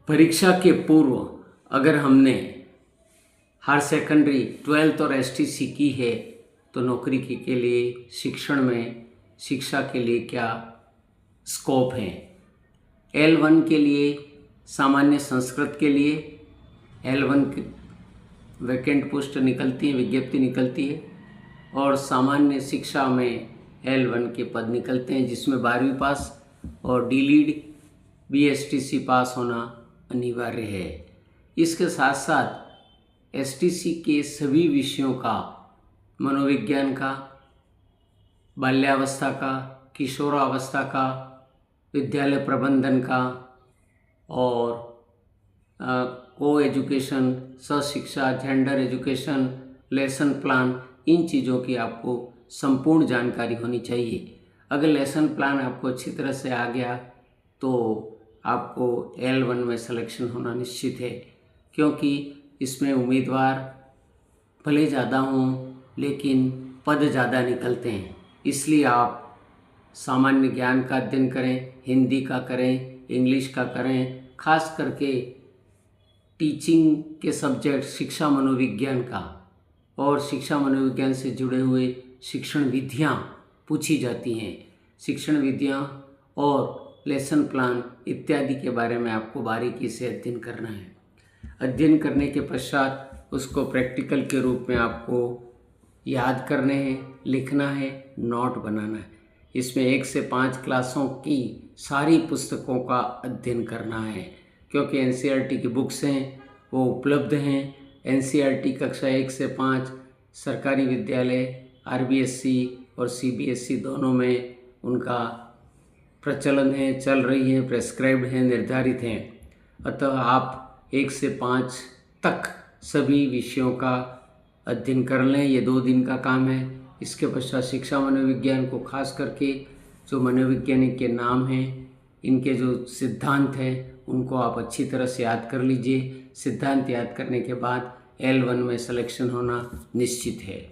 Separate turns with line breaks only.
परीक्षा के पूर्व अगर हमने हायर सेकेंडरी 12th और एसटीसी की है तो नौकरी के लिए शिक्षण में शिक्षा के लिए क्या स्कोप है। L1 के लिए सामान्य संस्कृत के लिए L1 वैकेंट पोस्ट निकलती है, विज्ञप्ति निकलती है और सामान्य शिक्षा में L1 के पद निकलते हैं जिसमें 12वीं पास और DLED BSTC पास होना अनिवार्य है। इसके साथ साथ STC के सभी विषयों का, मनोविज्ञान का, बाल्यावस्था का, किशोरावस्था का, विद्यालय प्रबंधन का और को एजुकेशन, सशिक्षा, जेंडर एजुकेशन, लेसन प्लान, इन चीज़ों की आपको संपूर्ण जानकारी होनी चाहिए। अगर लेसन प्लान आपको अच्छी तरह से आ गया तो आपको L1 में सिलेक्शन होना निश्चित है, क्योंकि इसमें उम्मीदवार भले ज़्यादा हों लेकिन पद ज़्यादा निकलते हैं। इसलिए आप सामान्य ज्ञान का अध्ययन करें, हिंदी का करें, इंग्लिश का करें, खास करके टीचिंग के सब्जेक्ट शिक्षा मनोविज्ञान का और शिक्षा मनोविज्ञान से जुड़े हुए शिक्षण विधियाँ पूछी जाती हैं। शिक्षण विधियाँ और लेसन प्लान इत्यादि के बारे में आपको बारीकी से अध्ययन करना है। अध्ययन करने के पश्चात उसको प्रैक्टिकल के रूप में आपको याद करने हैं, लिखना है, नोट बनाना है। इसमें 1 से 5 क्लासों की सारी पुस्तकों का अध्ययन करना है, क्योंकि NCERT की बुक्स हैं वो उपलब्ध हैं। NCERT कक्षा 1 से 5 सरकारी विद्यालय RBSC और CBSC दोनों में उनका प्रचलन है, चल रही है, प्रेस्क्राइब्ड है, निर्धारित हैं। अतः आप 1 से 5 तक सभी विषयों का अध्ययन कर लें। ये 2 दिन का काम है। इसके पश्चात शिक्षा मनोविज्ञान को खास करके जो मनोवैज्ञानिक के नाम हैं, इनके जो सिद्धांत हैं, उनको आप अच्छी तरह से याद कर लीजिए। सिद्धांत याद करने के बाद L1 में सिलेक्शन होना निश्चित है।